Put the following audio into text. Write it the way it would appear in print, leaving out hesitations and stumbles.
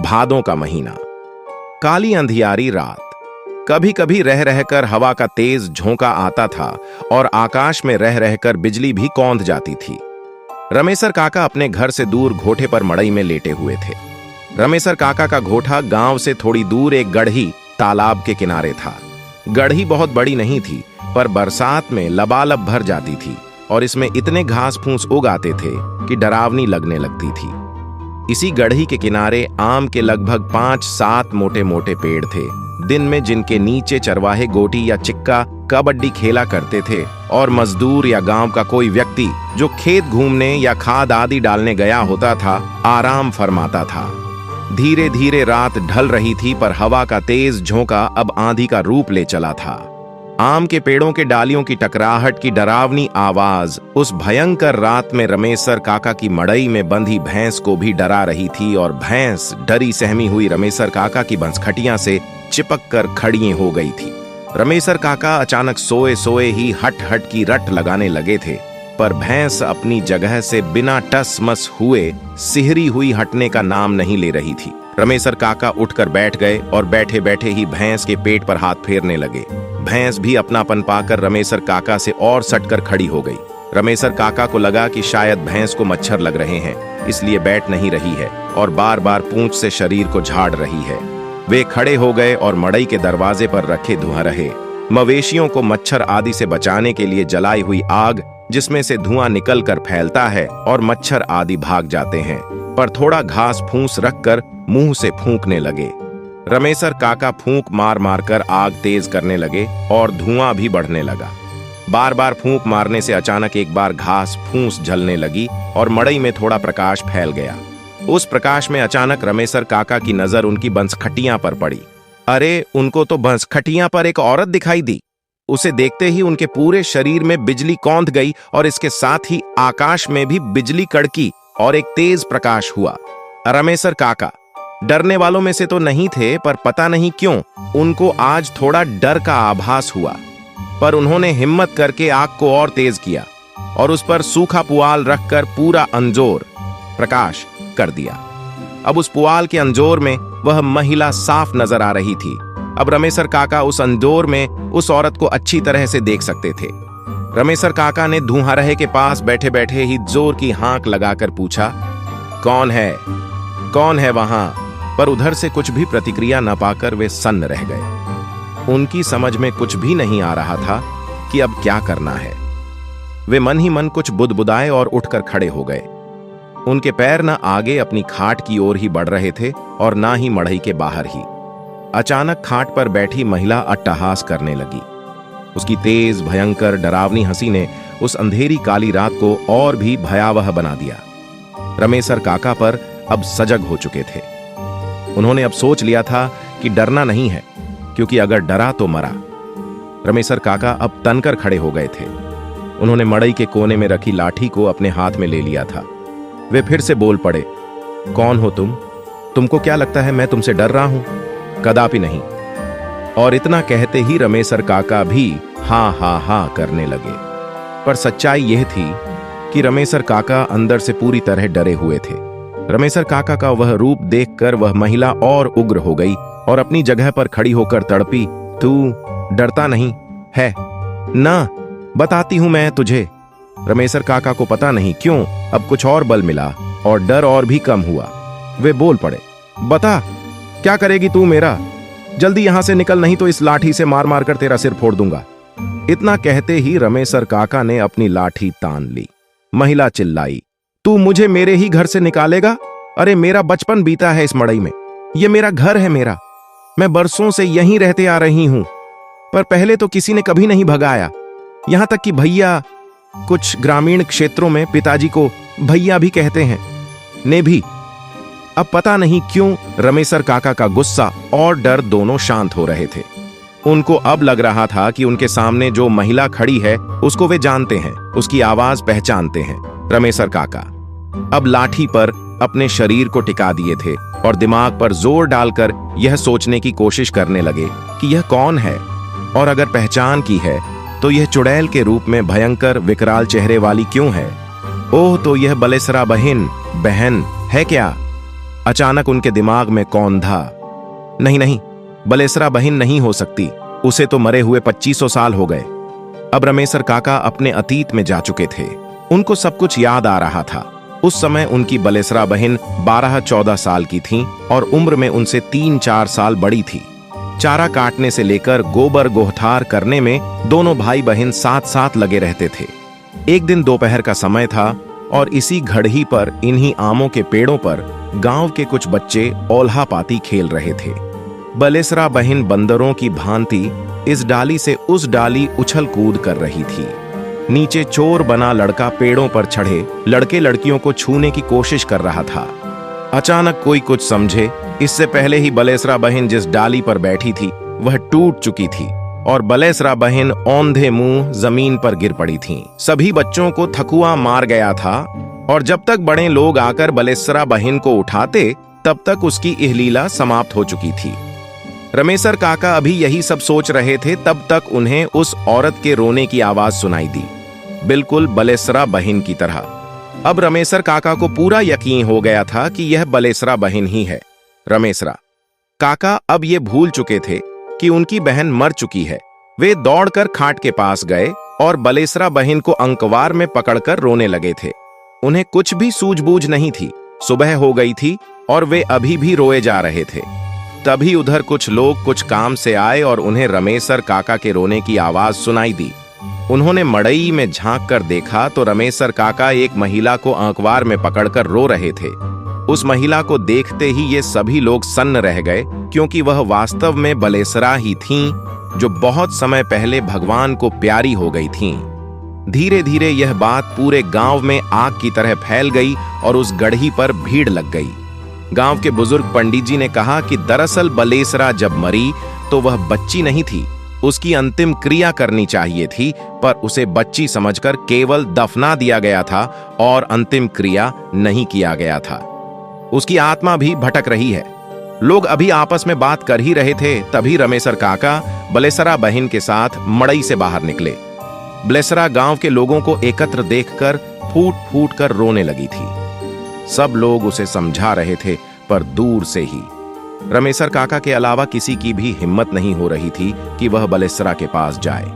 भादों का महीना, काली अंधियारी रात। कभी कभी रह रहकर हवा का तेज झोंका आता था और आकाश में रह रहकर बिजली भी कौंध जाती थी। रमेसर काका अपने घर से दूर घोटे पर मड़ई में लेटे हुए थे। रमेसर काका का घोटा गांव से थोड़ी दूर एक गढ़ी तालाब के किनारे था। गढ़ी बहुत बड़ी नहीं थी, पर बरसात में लबालब भर जाती थी और इसमें इतने घास फूस उग आते थे कि डरावनी लगने लगती थी। इसी गढ़ी के किनारे आम के लगभग 5-7 मोटे मोटे पेड़ थे, दिन में जिनके नीचे चरवाहे गोटी या चिक्का कबड्डी खेला करते थे और मजदूर या गांव का कोई व्यक्ति जो खेत घूमने या खाद आदि डालने गया होता था आराम फरमाता था। धीरे धीरे रात ढल रही थी, पर हवा का तेज झोंका अब आंधी का रूप ले चला था। आम के पेड़ों के डालियों की टकराहट की डरावनी आवाज उस भयंकर रात में रमेसर काका की मड़ई में बंधी भैंस को भी डरा रही थी और भैंस डरी सहमी हुई रमेसर काका की बंसखटियां से चिपक कर खड़ी हो गई थी। रमेसर काका अचानक सोए सोए ही हट हट की रट लगाने लगे थे, पर भैंस अपनी जगह से बिना टस मस हुए सिहरी हुई हटने का नाम नहीं ले रही थी। रमेसर काका उठकर बैठ गए और बैठे बैठे ही भैंस के पेट पर हाथ फेरने लगे। भैंस भी अपनापन पाकर रमेसर काका से और सटकर खड़ी हो गई। रमेसर काका को लगा कि शायद भैंस को मच्छर लग रहे हैं, इसलिए बैठ नहीं रही है और बार बार पूंछ से शरीर को झाड़ रही है। वे खड़े हो गए और मड़ई के दरवाजे पर रखे धुआं रहे। मवेशियों को मच्छर आदि से बचाने के लिए जलाई हुई आग, जिसमें से धुआं निकलकर फैलता है और मच्छर आदि भाग जाते हैं, पर थोड़ा घास फूस रखकर मुंह से फूंकने लगे। रमेसर काका फूंक मार मारकर आग तेज करने लगे और धुआं भी बढ़ने लगा। बार बार फूंक मारने से अचानक एक बार घास फूस जलने लगी और मड़ई में थोड़ा प्रकाश फैल गया। उस प्रकाश में अचानक रमेसर काका की नजर उनकी बंसखटियां पर पड़ी। अरे, उनको तो बंसखटियां पर एक औरत दिखाई दी। उसे देखते ही उनके पूरे शरीर में बिजली कौंध गई और इसके साथ ही आकाश में भी बिजली कड़की और एक तेज प्रकाश हुआ। रमेसर काका डरने वालों में से तो नहीं थे, पर पता नहीं क्यों उनको आज थोड़ा डर का आभास हुआ। पर उन्होंने हिम्मत करके आग को और तेज किया और उस पर सूखा पुआल रखकर पूरा अंजोर प्रकाश कर दिया। अब उस पुआल के अंजोर में वह महिला साफ नजर आ रही थी। अब रमेसर काका उस अंजोर में उस औरत को अच्छी तरह से देख सकते थे। रमेसर काका ने धुआंरहे के पास बैठे बैठे ही जोर की हांक लगाकर पूछा, कौन है, कौन है वहां? पर उधर से कुछ भी प्रतिक्रिया न पाकर वे सन्न रह गए। उनकी समझ में कुछ भी नहीं आ रहा था कि अब क्या करना है। वे मन ही मन कुछ बुदबुदाए और उठकर खड़े हो गए। उनके पैर न आगे अपनी खाट की ओर ही बढ़ रहे थे और ना ही मड़ई के बाहर ही। अचानक खाट पर बैठी महिला अट्टहास करने लगी। उसकी तेज भयंकर डरावनी हंसी ने उस अंधेरी काली रात को और भी भयावह बना दिया। रमेसर काका पर अब सजग हो चुके थे। उन्होंने अब सोच लिया था कि डरना नहीं है, क्योंकि अगर डरा तो मरा। रमेसर काका अब तनकर खड़े हो गए थे। उन्होंने मड़ई के कोने में रखी लाठी को अपने हाथ में ले लिया था। वे फिर से बोल पड़े, कौन हो तुम? तुमको क्या लगता है मैं तुमसे डर रहा हूं? कदापि नहीं। और इतना कहते ही रमेसर काका भी हाँ हाँ हाँ करने लगे। पर सच्चाई यह थी कि रमेसर काका अंदर से पूरी तरह डरे हुए थे। रमेसर काका का वह रूप देखकर वह महिला और उग्र हो गई और अपनी जगह पर खड़ी होकर तड़पी, तू डरता नहीं है ना? बताती हूं मैं तुझे। रमेसर काका को पता नहीं क्यों अब कुछ और बल मिला और डर और भी कम हुआ। वे बोल पड़े, बता, क्या करेगी तू मेरा? जल्दी यहां से निकल, नहीं तो इस लाठी से मार मार कर तेरा सिर फोड़ दूंगा। इतना कहते ही रमेसर काका ने अपनी लाठी तान ली। महिला चिल्लाई, तू मुझे मेरे ही घर से निकालेगा? अरे, मेरा बचपन बीता है इस मड़ई में। यह मेरा घर है मेरा। मैं बरसों से यहीं रहते आ रही हूं, पर पहले तो किसी ने कभी नहीं भगाया। यहां तक कि भैया, कुछ ग्रामीण क्षेत्रों में पिताजी को भैया भी कहते हैं, ने भी। अब पता नहीं क्यों रमेसर काका का गुस्सा और डर दोनों शांत हो रहे थे। उनको अब लग रहा था कि उनके सामने जो महिला खड़ी है उसको वे जानते हैं, उसकी आवाज पहचानते हैं। रमेसर काका अब लाठी पर अपने शरीर को टिका दिए थे और दिमाग पर जोर डालकर यह सोचने की कोशिश करने लगे कि यह कौन है, और अगर पहचान की है तो यह चुड़ैल के रूप में भयंकर विकराल चेहरे वाली क्यों है? ओह, तो यह बलेसरा बहन है क्या? अचानक उनके दिमाग में कौंधा, नहीं नहीं, बलेसरा बहन नहीं हो सकती, उसे तो मरे हुए 2500 साल हो गए। अब रमेसर काका अपने अतीत में जा चुके थे। उनको सब कुछ याद आ रहा था। उस समय उनकी बलेसरा बहन 12-14 साल की थीं और उम्र में उनसे 3-4 साल बड़ी थी। चारा काटने से लेकर गोबर गोहठार करने में दोनों भाई बहन साथ साथ लगे रहते थे। एक दिन दोपहर का समय था और इसी घड़ही पर, इन्हीं आमों के पेड़ों पर गांव के कुछ बच्चे ओल्हा पाती खेल रहे थे। बलेसरा बहन बंदरों की भांति इस डाली से उस डाली उछल कूद कर रही थी। नीचे चोर बना लड़का पेड़ों पर चढ़े लड़के लड़कियों को छूने की कोशिश कर रहा था। अचानक कोई कुछ समझे, इससे पहले ही बलेसरा बहन जिस डाली पर बैठी थी वह टूट चुकी थी और बलेसरा बहन औंधे मुंह जमीन पर गिर पड़ी थीं। सभी बच्चों को थकुआ मार गया था और जब तक बड़े लोग आकर बलेसरा बहन को उठाते तब तक उसकी यह लीला समाप्त हो चुकी थी। रमेसर काका अभी यही सब सोच रहे थे, तब तक उन्हें उस औरत के रोने की आवाज सुनाई दी, बिल्कुल बलेसरा बहन की तरह। अब रमेसर काका को पूरा यकीन हो गया था कि यह बलेसरा बहन ही है। रमेसरा काका अब ये भूल चुके थे कि उनकी बहन मर चुकी है। वे दौड़कर खाट के पास गए और बलेसरा बहन को अंकवार में पकड़कर रोने लगे थे। उन्हें कुछ भी सूझबूझ नहीं थी। सुबह हो गई थी और वे अभी भी रोए जा रहे थे। तभी उधर कुछ लोग कुछ काम से आए और उन्हें रमेसर काका के रोने की आवाज सुनाई दी। उन्होंने मड़ई में झांक कर देखा तो रमेसर काका एक महिला को अंकवार में पकड़कर रो रहे थे। उस महिला को देखते ही ये सभी लोग सन्न रह गए, क्योंकि वह वास्तव में बलेसरा ही थीं, जो बहुत समय पहले भगवान को प्यारी हो गई थीं। धीरे धीरे यह बात पूरे गांव में आग की तरह फैल गई और उस गढ़ही पर भीड़ लग गई। गांव के बुजुर्ग पंडित जी ने कहा कि दरअसल बलेसरा जब मरी तो वह बच्ची नहीं थी, उसकी अंतिम क्रिया करनी चाहिए थी, पर उसे बच्ची समझकर केवल दफना दिया गया था और अंतिम क्रिया नहीं किया गया था। उसकी आत्मा भी भटक रही है। लोग अभी आपस में बात कर ही रहे थे, तभी रमेसर काका बलेसरा बहन के साथ मड़ई से बाहर निकले। बलेसरा गांव के लोगों को एकत्र देखकर फूट फूट कर रोने लगी थी। सब लोग उसे समझा रहे थे, पर दूर से ही। रमेसर काका के अलावा किसी की भी हिम्मत नहीं हो रही थी कि वह बलेसरा के पास जाए।